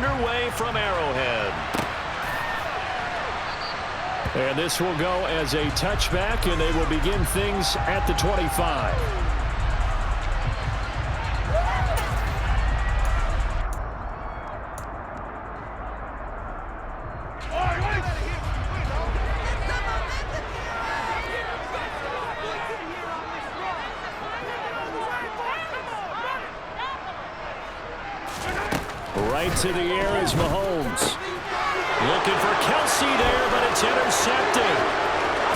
underway from Arrowhead. And this will go as a touchback, and they will begin things at the 25. Right to the air is Mahomes. Looking for Kelsey there, but it's intercepted.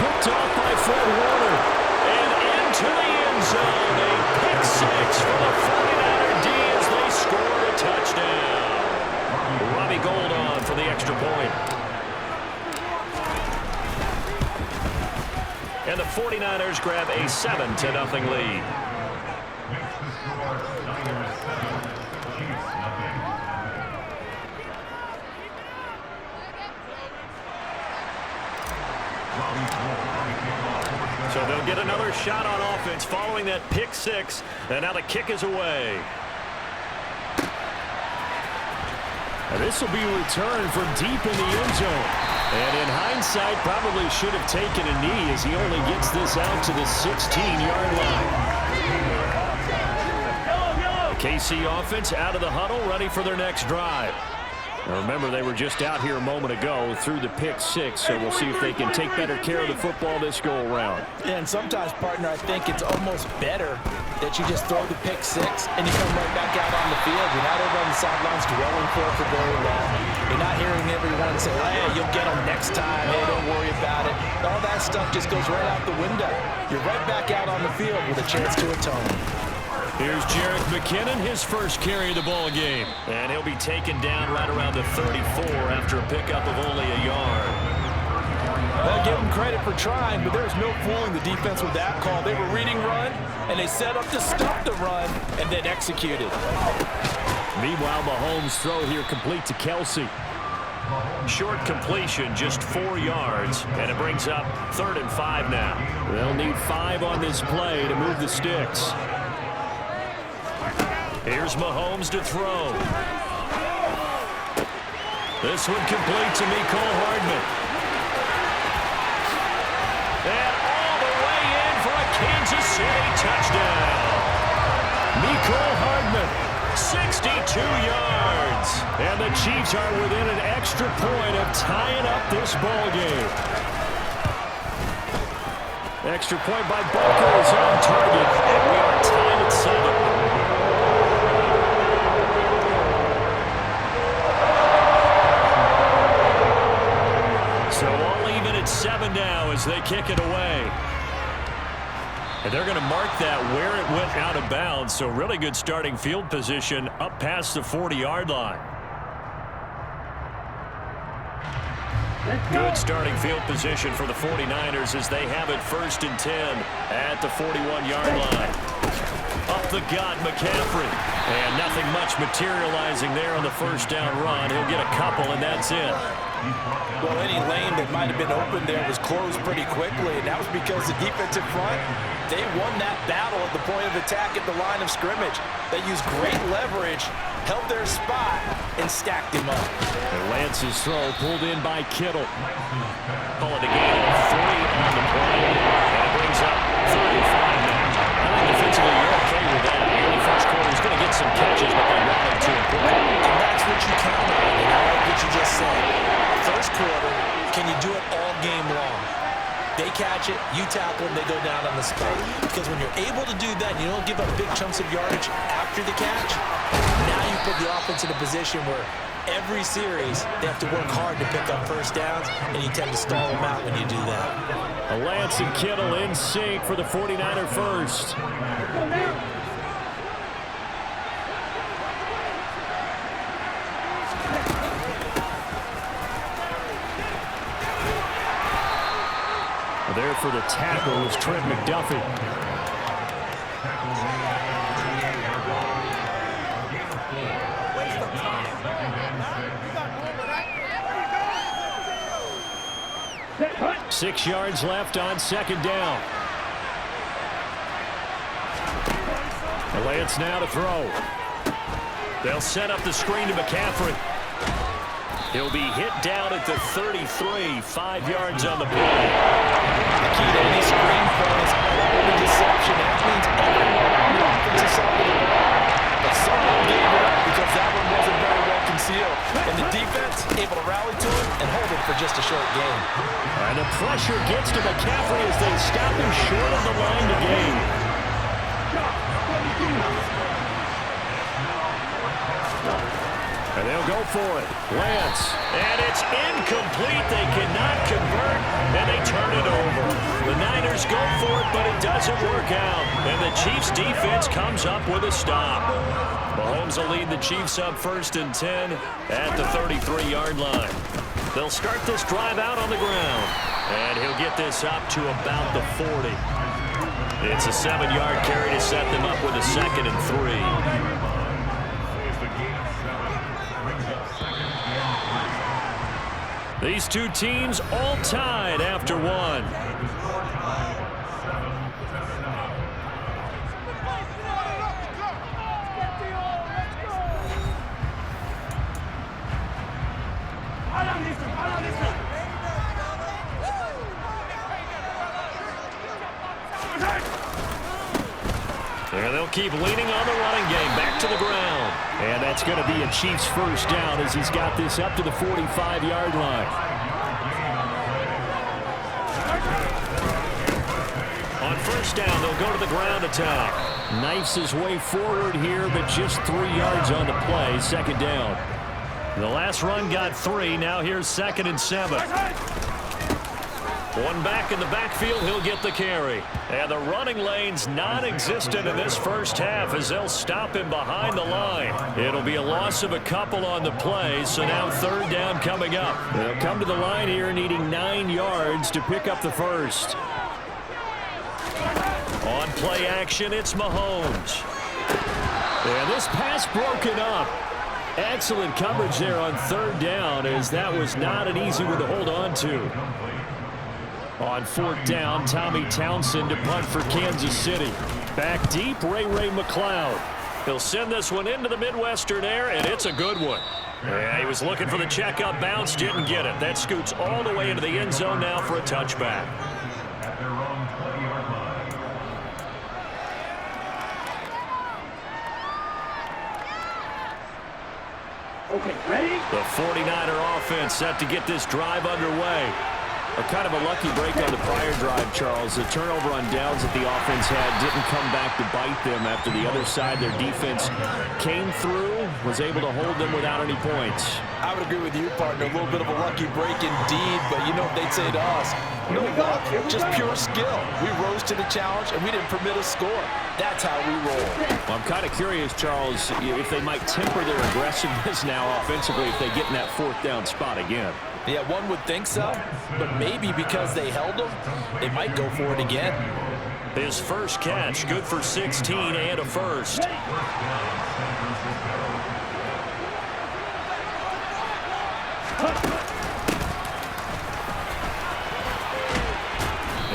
Picked off by Fred Warner. And into the end zone. A pick six for the 49er D as they score a touchdown. Robbie Gould on for the extra point. And the 49ers grab a 7-0 lead. So they'll get another shot on offense following that pick six. And now the kick is away. And this will be returned from deep in the end zone. And in hindsight, probably should have taken a knee as he only gets this out to the 16-yard line. The KC offense out of the huddle, ready for their next drive. Now remember, they were just out here a moment ago through the pick six, so we'll see if they can take better care of the football this go-around. Yeah, and sometimes, partner, I think it's almost better that you just throw the pick six and you come right back out on the field. You're not over on the sidelines dwelling for it for very long. You're not hearing everyone say, hey, you'll get them next time. Hey, don't worry about it. All that stuff just goes right out the window. You're right back out on the field with a chance to atone. Here's Jerick McKinnon, his first carry of the ball game. And he'll be taken down right around the 34 after a pickup of only a yard. Well, give them credit for trying, but there's no fooling the defense with that call. They were reading run, and they set up to stop the run, and then executed. Meanwhile, Mahomes' throw here complete to Kelsey. Short completion, just 4 yards, and it brings up 3rd and 5 now. They'll need 5 on this play to move the sticks. Here's Mahomes to throw. This one complete to Mecole Hardman. And all the way in for a Kansas City touchdown. Mecole Hardman, 62 yards. And the Chiefs are within an extra point of tying up this ball game. Extra point by Butker is on target, and we are tied at 7. So all even at 7 now as they kick it away. And they're going to mark that where it went out of bounds. So really good starting field position up past the 40-yard line. Good starting field position for the 49ers as they have it 1st and 10 at the 41-yard line. Up the gut, McCaffrey. And nothing much materializing there on the first down run. He'll get a couple, and that's it. Well, any lane that might have been open there was closed pretty quickly, and that was because the defensive front, they won that battle at the point of attack at the line of scrimmage. They used great leverage, held their spot, and stacked him up. And Lance's throw pulled in by Kittle. Call it a gain of 3 on the play. And it brings up 35 now. I think defensively you're okay with that. The first quarter is going to get some catches, but they rallied to it quickly. And that's what you count on, and I like what you just said. First quarter, can you do it all game long? They catch it, you tackle them, they go down on the spot. Because when you're able to do that, you don't give up big chunks of yardage after the catch, now you put the offense in a position where every series they have to work hard to pick up first downs, and you tend to stall them out when you do that. Lance and Kittle in sync for the 49er first. There for the tackle was Trent McDuffie. Six yards left on 2nd down. Lance now to throw. They'll set up the screen to McCaffrey. He'll be hit down at the 33, 5 yards on the play. The key to any screen play is quality deception. That means everyone on the offensive side of the ball. But someone gave it up because that one wasn't very well concealed. And the defense able to rally to it and hold it for just a short game. And the pressure gets to McCaffrey as they stop him short of the line to gain. And they'll go for it. Lance. And it's incomplete. They cannot convert, and they turn it over. The Niners go for it, but it doesn't work out. And the Chiefs' defense comes up with a stop. Mahomes will lead the Chiefs up 1st and 10 at the 33-yard line. They'll start this drive out on the ground. And he'll get this up to about the 40. It's a 7-yard carry to set them up with a 2nd and 3. These two teams all tied after one. And they'll keep leaning on the running game back to the ground. And that's going to be a Chiefs first down as he's got this up to the 45-yard line. On first down, they'll go to the ground attack. Knifes his way forward here, but just 3 yards on the play. 2nd down. The last run got 3. Now here's 2nd and 7. One back in the backfield, he'll get the carry. And the running lane's non-existent in this first half as they'll stop him behind the line. It'll be a loss of a couple on the play, so now 3rd down coming up. They'll come to the line here needing 9 yards to pick up the first. On play action, it's Mahomes. And this pass broken up. Excellent coverage there on 3rd down as that was not an easy one to hold on to. On 4th down, Tommy Townsend to punt for Kansas City. Back deep, Ray McCloud. He'll send this one into the Midwestern air, and it's a good one. Yeah, he was looking for the checkup bounce, didn't get it. That scoots all the way into the end zone now for a touchback. Okay, ready? The 49er offense set to get this drive underway. A kind of a lucky break on the prior drive, Charles. The turnover on downs that the offense had didn't come back to bite them after the other side. Their defense came through, was able to hold them without any points. I would agree with you, partner. A little bit of a lucky break indeed, but you know what they'd say to us? No luck, just pure skill. We rose to the challenge, and we didn't permit a score. That's how we roll. Well, I'm kind of curious, Charles, if they might temper their aggressiveness now offensively if they get in that 4th down spot again. Yeah, one would think so, but maybe because they held them, they might go for it again. His first catch, good for 16 and a first.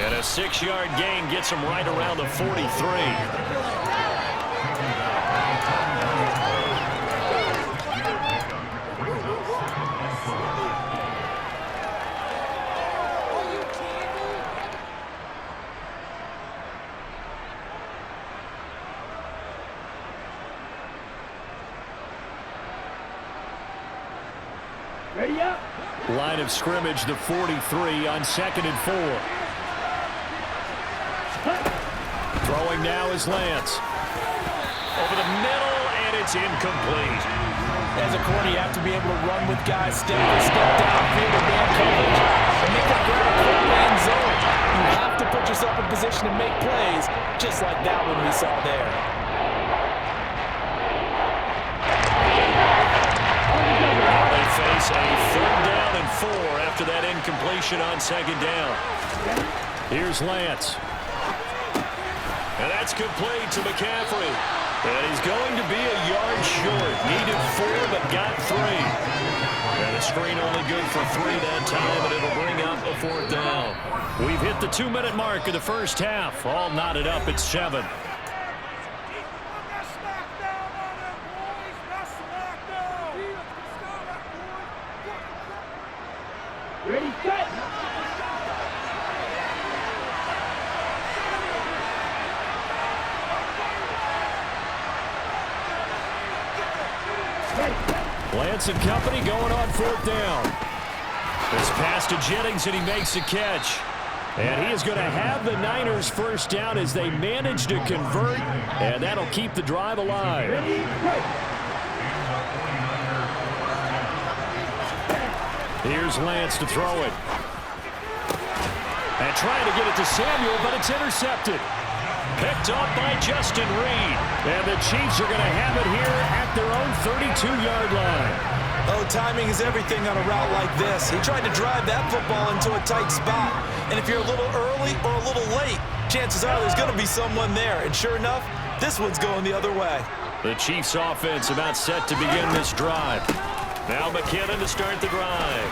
And a 6-yard gain gets him right around the 43. Ready up? Line of scrimmage, the 43 on 2nd and 4. Throwing now is Lance. Over the middle, and it's incomplete. As a corner, you have to be able to run with guys step downfield and man coverage and make that grab quickly in zone. You have to put yourself in position to make plays, just like that one we saw there. They face a 3rd down and 4 after that incompletion on 2nd down. Here's Lance. And that's complete to McCaffrey. And he's going to be a yard short. Needed 4, but got 3. And the screen only good for 3 that time, and it'll bring up a 4th down. We've hit the 2-minute mark of the first half. All knotted up at 7. Lance and company going on 4th down. This pass to Jennings, and he makes the catch. And he is going to have the Niners first down as they manage to convert, and that'll keep the drive alive. Here's Lance to throw it. And trying to get it to Samuel, but it's intercepted. Picked up by Justin Reed. And the Chiefs are going to have it here at their own 32-yard line. Oh, timing is everything on a route like this. He tried to drive that football into a tight spot. And if you're a little early or a little late, chances are there's going to be someone there. And sure enough, this one's going the other way. The Chiefs offense about set to begin this drive. Now McKinnon to start the drive.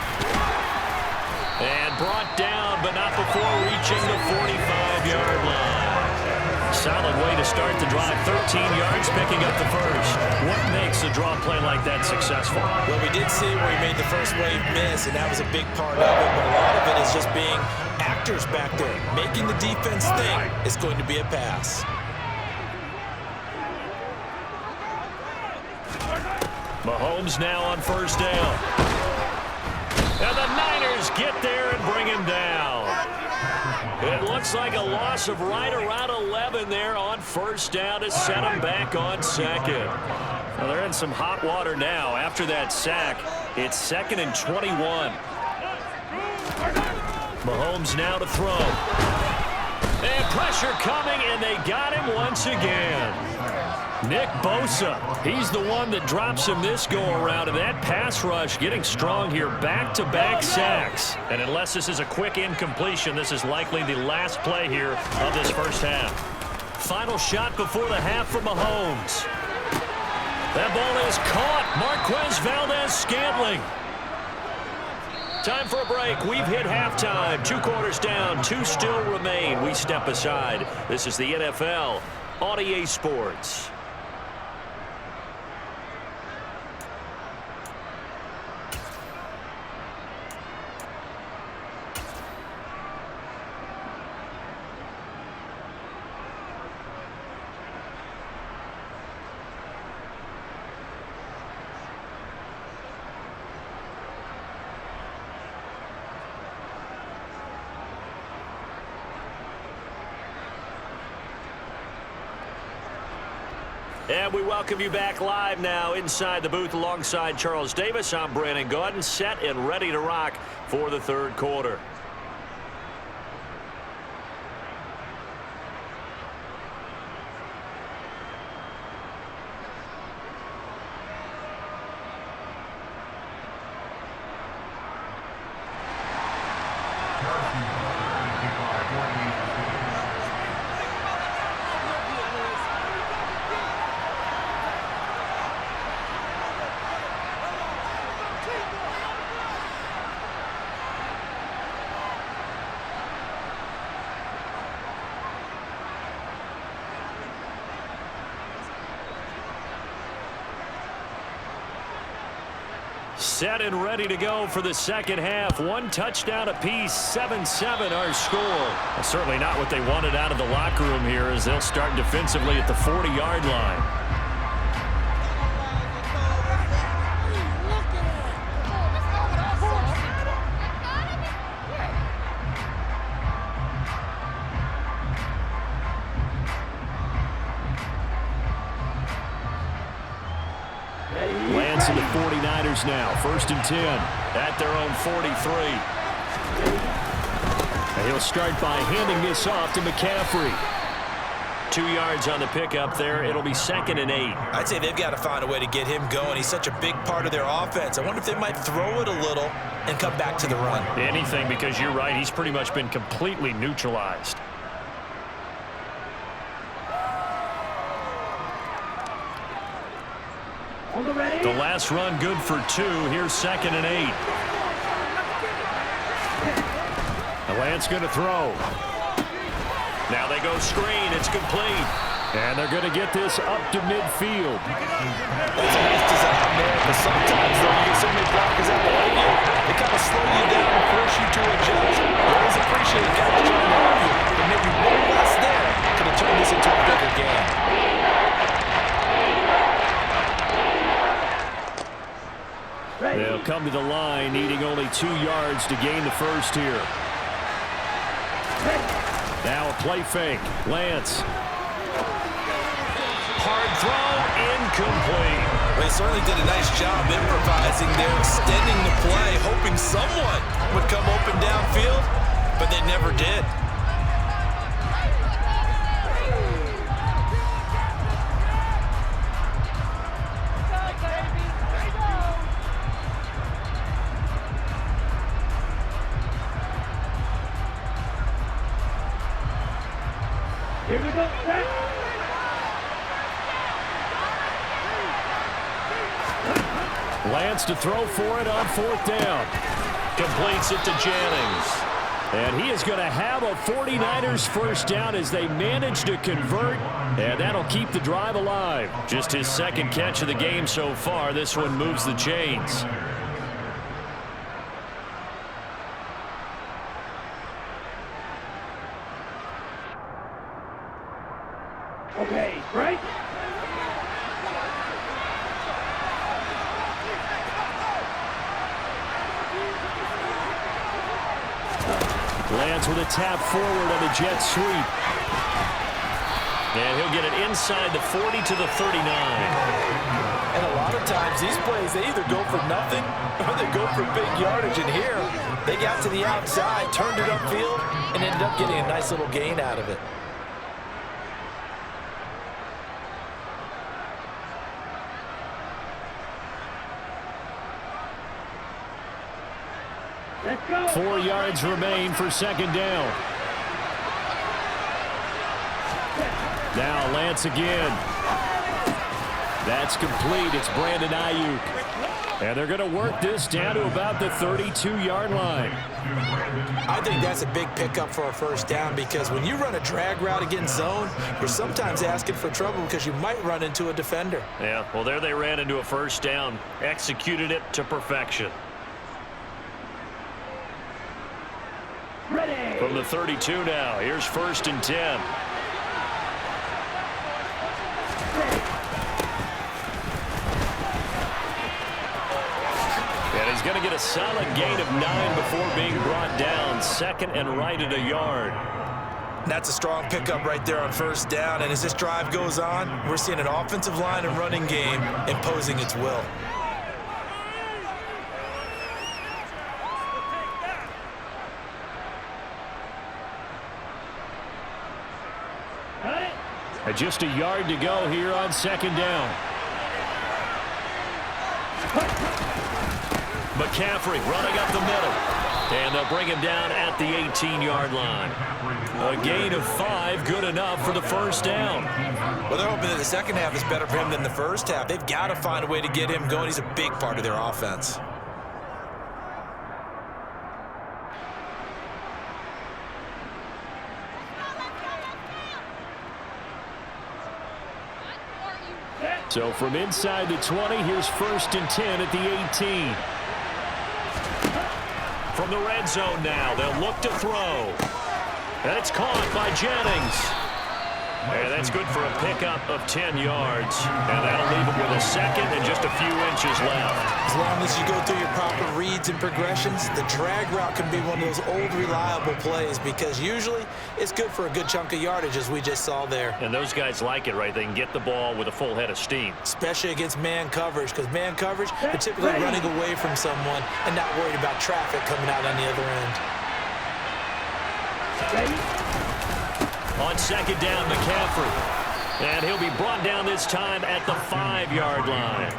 And brought down, but not before reaching the 45-yard line. Solid way to start the drive. 13 yards, picking up the first. What makes a draw play like that successful? Well, we did see where he made the first wave miss, and that was a big part of it. But a lot of it is just being actors back there, making the defense think it's going to be a pass. Mahomes now on first down. And the Niners get there and bring him down. It looks like a loss of right around 11 there on first down to set him back on second. Well, they're in some hot water now. After that sack, it's 2nd and 21. Mahomes now to throw. And pressure coming, and they got him once again. Nick Bosa, he's the one that drops him this go-around, and that pass rush getting strong here, back-to-back sacks. And unless this is a quick incompletion, this is likely the last play here of this first half. Final shot before the half for Mahomes. That ball is caught. Marquez Valdes-Scantling. Time for a break. We've hit halftime. 2 quarters down, 2 still remain. We step aside. This is the NFL on EA Sports. And we welcome you back live now inside the booth alongside Charles Davis. I'm Brandon Gaudin, set and ready to rock for the third quarter. Set and ready to go for the second half. 1 touchdown apiece, 7-7 our score. Well, certainly not what they wanted out of the locker room here as they'll start defensively at the 40-yard line. Lance and the 49ers now. 1st and 10 at their own 43. And he'll start by handing this off to McCaffrey. 2 yards on the pickup there. It'll be 2nd and 8. I'd say they've got to find a way to get him going. He's such a big part of their offense. I wonder if they might throw it a little and come back to the run. Anything, because you're right. He's pretty much been completely neutralized. The last run good for 2. Here's 2nd and 8. And Lance going to throw. Now they go screen. It's complete. And they're going to get this up to midfield. That's a nice design there, but sometimes, though, you get so many blockers out behind you, they kind of slow you down and force you to adjust. I always appreciate guys trying to help you, but maybe one less there could have turned this into a bigger game. They'll come to the line, needing only 2 yards to gain the first here. Now a play fake. Lance. Hard throw, incomplete. They certainly did a nice job improvising there, extending the play, hoping someone would come open downfield, but they never did. Here we go. Set. Lance to throw for it on 4th down. Completes it to Jennings. And he is going to have a 49ers first down as they manage to convert, and that'll keep the drive alive. Just his 2nd catch of the game so far. This one moves the chains. Okay, break. Lance with a tap forward on the jet sweep. And he'll get it inside the 40 to the 39. And a lot of times these plays, they either go for nothing or they go for big yardage. And here, they got to the outside, turned it upfield, and ended up getting a nice little gain out of it. Let's go. 4 yards remain for 2nd down. Now Lance again. That's complete. It's Brandon Ayuk. And they're going to work this down to about the 32-yard line. I think that's a big pickup for a first down because when you run a drag route against zone, you're sometimes asking for trouble because you might run into a defender. Yeah, well, there they ran into a first down. Executed it to perfection. Ready. From the 32 now, here's 1st and 10. And he's going to get a solid gain of 9 before being brought down. 2nd and right at a yard. That's a strong pickup right there on first down. And as this drive goes on, we're seeing an offensive line and running game imposing its will. And just a yard to go here on 2nd down. McCaffrey running up the middle. And they'll bring him down at the 18-yard line. A gain of 5, good enough for the first down. Well, they're hoping that the second half is better for him than the first half. They've got to find a way to get him going. He's a big part of their offense. So from inside the 20, here's 1st and 10 at the 18. From the red zone now, they'll look to throw. And it's caught by Jennings. And that's good for a pickup of 10 yards. And that'll leave him with a 2nd and just a few inches left. As long as you go through your proper reads and progressions, the drag route can be one of those old reliable plays because usually it's good for a good chunk of yardage as we just saw there. And those guys like it, right? They can get the ball with a full head of steam. Especially against man coverage because man coverage, they're typically running away from someone and not worried about traffic coming out on the other end. Ready. On 2nd down, McCaffrey. And he'll be brought down this time at the 5-yard line.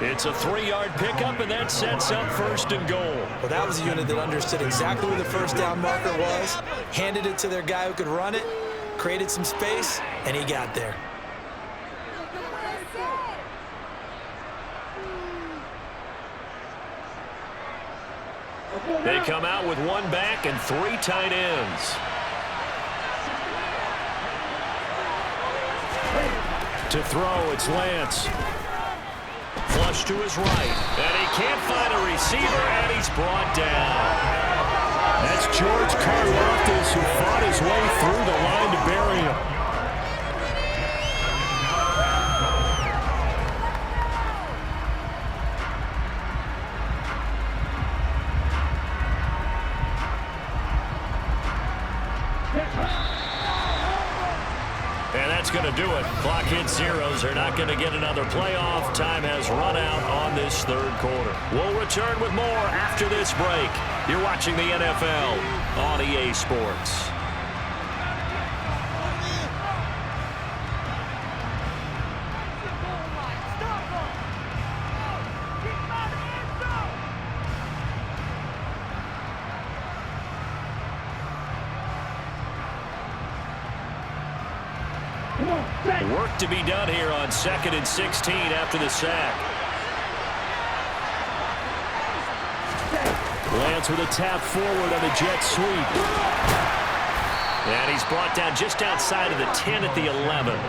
It's a 3-yard pickup, and that sets up 1st and goal. Well, that was a unit that understood exactly where the first down marker was, handed it to their guy who could run it, created some space, and he got there. They come out with 1 back and 3 tight ends. To throw, it's Lance. Flush to his right. And he can't find a receiver, and he's brought down. That's George Karlaftis, who fought his way through the line to bury him. do it. Clock hits zeros. They're not going to get another playoff. Time has run out on this third quarter. We'll return with more after this break. You're watching the NFL on EA Sports. Work to be done here on 2nd and 16 after the sack. Lance with a tap forward on the jet sweep. And he's brought down just outside of the 10 at the 11.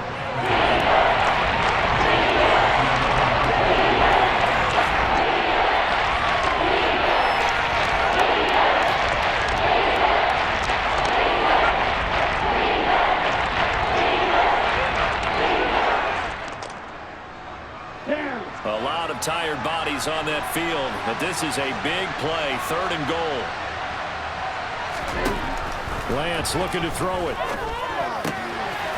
Tired bodies on that field, but this is a big play. 3rd and goal. Lance looking to throw it.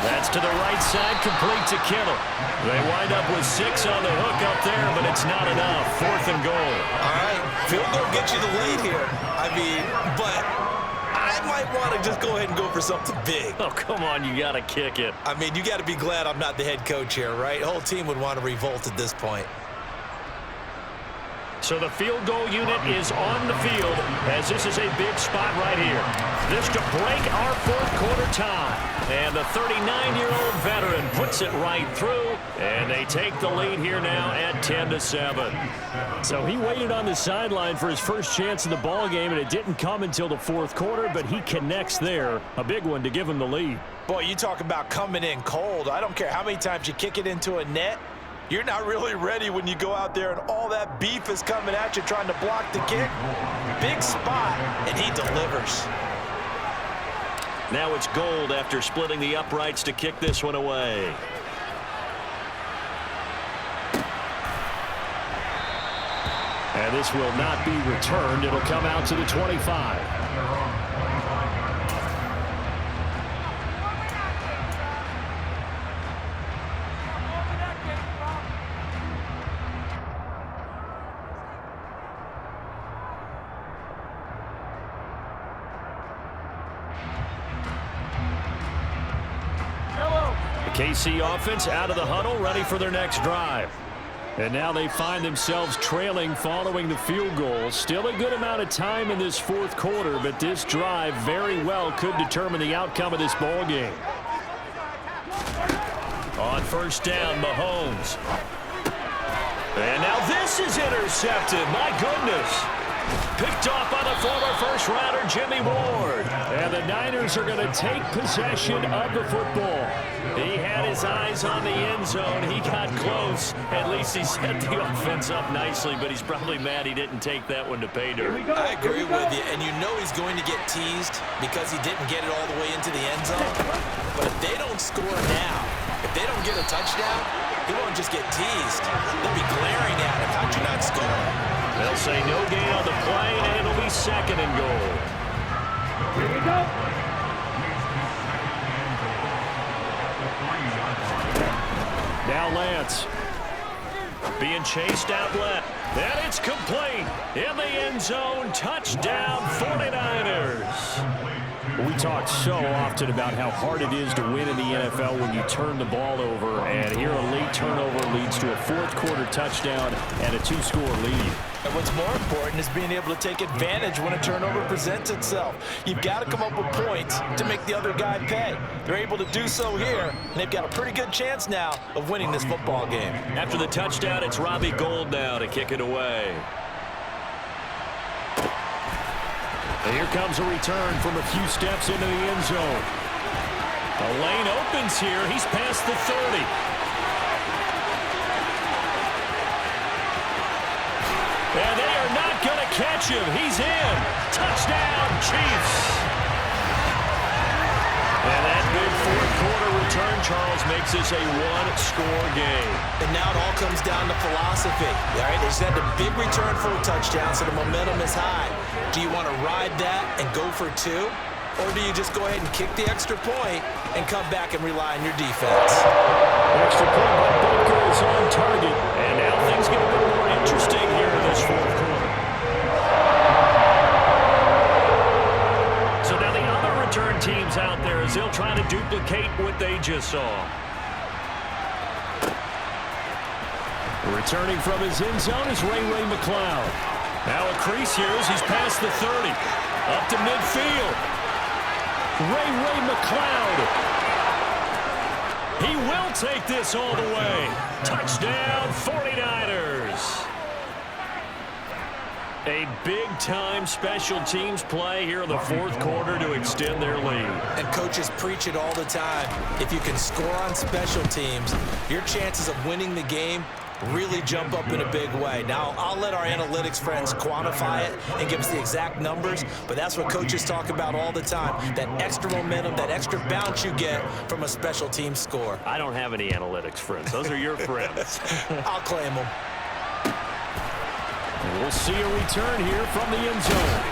That's to the right side, complete to Kittle. They wind up with 6 on the hook up there, but it's not enough. 4th and goal. All right, field goal gets you the lead here. I mean, but I might want to just go ahead and go for something big. Oh, come on, you got to kick it. I mean, you got to be glad I'm not the head coach here, right? The whole team would want to revolt at this point. So the field goal unit is on the field as this is a big spot right here. This to break our fourth quarter tie. And the 39-year-old veteran puts it right through. And they take the lead here now at 10-7. So he waited on the sideline for his first chance in the ball game, and it didn't come until the fourth quarter, but he connects there. A big one to give him the lead. Boy, you talk about coming in cold. I don't care how many times you kick it into a net. You're not really ready when you go out there and all that beef is coming at you trying to block the kick. Big spot, and he delivers. Now it's Gold after splitting the uprights to kick this one away. And this will not be returned. It'll come out to the 25. KC offense out of the huddle, ready for their next drive. And now they find themselves trailing following the field goal. Still a good amount of time in this fourth quarter, but this drive very well could determine the outcome of this ball game. On first down, Mahomes. And now this is intercepted. My goodness. Picked off by the former first-rounder, Jimmy Ward. And the Niners are going to take possession of the football. He had his eyes on the end zone. He got close. At least he set the offense up nicely, but he's probably mad he didn't take that one to pay dirt. I agree with you, and you know he's going to get teased because he didn't get it all the way into the end zone. But if they don't score now, if they don't get a touchdown, he won't just get teased. They'll be glaring at him. How'd you not score? They'll say no gain on the play, and it'll be 2nd and goal. Here we go. Now Lance. Being chased out left. And it's complete. In the end zone. Touchdown, 49ers. We talk so often about how hard it is to win in the NFL when you turn the ball over. And here a late turnover leads to a fourth quarter touchdown and a 2-score lead. And what's more important is being able to take advantage when a turnover presents itself. You've got to come up with points to make the other guy pay. They're able to do so here, and they've got a pretty good chance now of winning this football game. After the touchdown, it's Robbie Gould now to kick it away. And here comes a return from a few steps into the end zone. The lane opens here. He's past the 30. And they are not going to catch him. He's in. Touchdown, Chiefs. And that big fourth quarter return, Charles, makes this a one-score game. And now it all comes down to philosophy. All right, they send a big return for a touchdown, so the momentum is high. Do you want to ride that and go for 2? Or do you just go ahead and kick the extra point and come back and rely on your defense? Extra point by Butker is on target. And now things get a bit more interesting here in this fourth quarter. So now the other return teams out there as they'll try to duplicate what they just saw. Returning from his end zone is Ray McCloud. Now a crease here as he's past the 30. Up to midfield. Ray McCloud. He will take this all the way. Touchdown, 49ers. A big-time special teams play here in the fourth quarter to extend their lead. And coaches preach it all the time. If you can score on special teams, your chances of winning the game really jump up in a big way. Now, I'll let our analytics friends quantify it and give us the exact numbers, but that's what coaches talk about all the time, that extra momentum, that extra bounce you get from a special team score. I don't have any analytics friends. Those are your friends. I'll claim them. We'll see a return here from the end zone.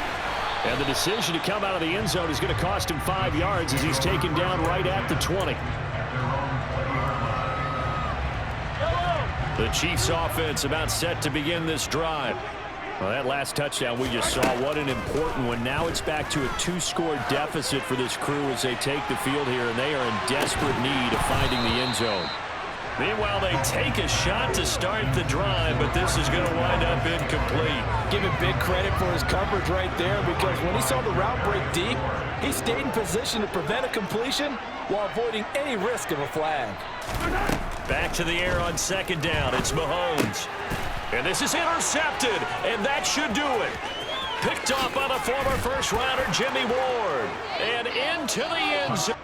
And the decision to come out of the end zone is going to cost him 5 yards as he's taken down right at the 20. The Chiefs offense about set to begin this drive. Well, that last touchdown we just saw, what an important one. Now it's back to a 2-score deficit for this crew as they take the field here, and they are in desperate need of finding the end zone. Meanwhile, they take a shot to start the drive, but this is going to wind up incomplete. Give him big credit for his coverage right there, because when he saw the route break deep, he stayed in position to prevent a completion while avoiding any risk of a flag. Back to the air on second down. It's Mahomes. And this is intercepted, and that should do it. Picked off by the former first-rounder Jimmy Ward. And into the end zone.